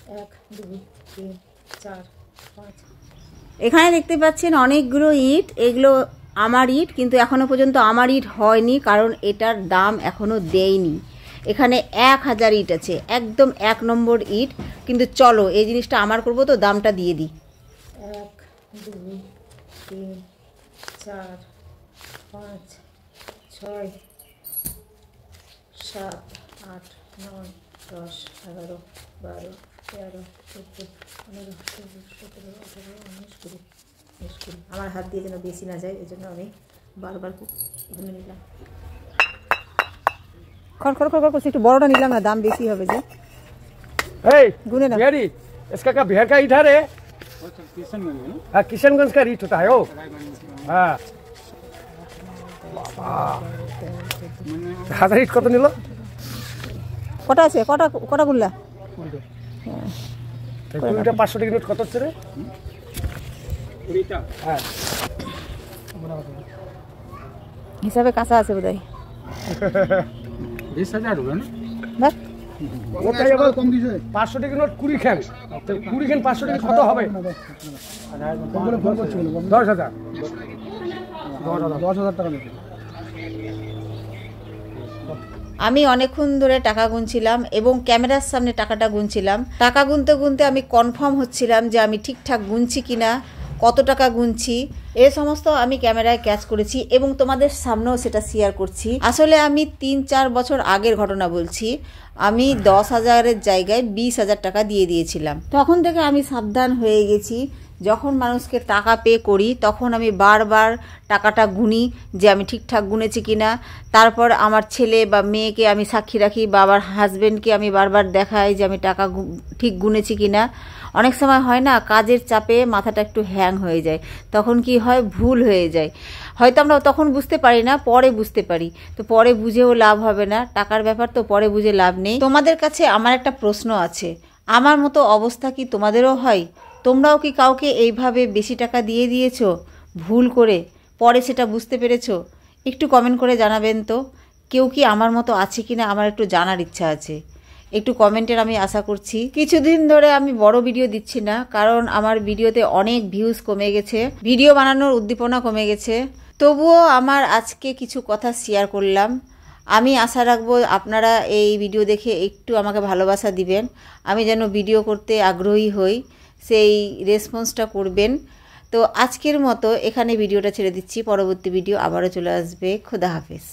1 2 3 4 5। এখানে দেখতে পাচ্ছেন অনেকগুলো ইট, এগুলো আমার ইট, কিন্তু এখনো পর্যন্ত আমার ইট হয়নি, কারণ এটার দাম এখনো দেয়নি। এখানে 1000 ইট আছে, একদম 1 নম্বর ইট। কিন্তু চলো এই জিনিসটা আমার করবো, তো দামটা দিয়ে দিই। 1 2 3 4 5 6 7 8 9 10 11 12 13 14 15 16 17 18 19 20 20। আমার হাত দিয়ে যেন বেশি না যায়, এই জন্য আমি বারবার গুনে নিলাম। খড় করছি, একটু বড়টা নিলাম না, দাম বেশি হবে যে। এই गुने ना बिहारी, इसका क्या बिहार का ईट है रे? हाँ, किशनगंज का ईट होता है वो। हाँ, 1000 ईट কত নিল? কটা আছে, কটা গুল্লা? কুড়িটা 500 টাকা নোট কত হচ্ছে রে? 20টা। হ্যাঁ, হিসাবে কাঁচা আছে বোধহয়। 20,000 হবে না? দেখ ওটাই আবার কম দিছে। 500 টাকা নোট 20 খান। 20 খান 500 টাকা কত হবে? 10,000। 10,000 টাকা নিতে। আমি অনেকক্ষণ ধরে টাকা গুনছিলাম এবং ক্যামেরার সামনে টাকাটা গুনছিলাম। টাকা গুনতে গুনতে আমি কনফার্ম হচ্ছিলাম যে আমি ঠিকঠাক গুনছি কিনা, কত টাকা গুনছি, এ সমস্ত আমি ক্যামেরায় ক্যাচ করেছি এবং তোমাদের সামনেও সেটা শেয়ার করছি। আসলে আমি 3-4 বছর আগের ঘটনা বলছি। আমি 10,000-এর জায়গায় 20,000 টাকা দিয়ে দিয়েছিলাম। তখন থেকে আমি সাবধান হয়ে গেছি। যখন মানুষকে টাকা পে করি তখন আমি বারবার টাকাটা গুনি যে আমি ঠিকঠাক গুনেছি কিনা। তারপর আমার ছেলে বা মেয়েকে আমি সাক্ষী রাখি, বা আবার হাজব্যান্ডকে আমি বারবার দেখাই যে আমি টাকা ঠিক গুনেছি কিনা। অনেক সময় হয় না, কাজের চাপে মাথাটা একটু হ্যাং হয়ে যায়, তখন কি হয়, ভুল হয়ে যায়। হয়তো আমরা তখন বুঝতে পারি না, পরে বুঝতে পারি। তো পরে বুঝেও লাভ হবে না, টাকার ব্যাপার তো পরে বুঝে লাভ নেই। তোমাদের কাছে আমার একটা প্রশ্ন আছে, আমার মতো অবস্থা কি তোমাদেরও হয়? তোমরাও কি কাউকে এইভাবে বেশি টাকা দিয়ে দিয়েছো ভুল করে, পরে সেটা বুঝতে পেরেছো? একটু কমেন্ট করে জানাবেন তো। কেউ কি আমার মতো আছে কিনা আমার একটু জানার ইচ্ছা আছে, একটু কমেন্টের আমি আশা করছি। কিছুদিন ধরে আমি বড় ভিডিও দিচ্ছি না, কারণ আমার ভিডিওতে অনেক ভিউজ কমে গেছে, ভিডিও বানানোর উদ্দীপনা কমে গেছে। তবুও আমার আজকে কিছু কথা শেয়ার করলাম। আমি আশা রাখবো আপনারা এই ভিডিও দেখে একটু আমাকে ভালোবাসা দিবেন, আমি যেন ভিডিও করতে আগ্রহী হই, সেই রেসপন্সটা করবেন। তো আজকের মতো এখানে ভিডিওটা ছেড়ে দিচ্ছি, পরবর্তী ভিডিও আবারও চলে আসবে। খোদা হাফেজ।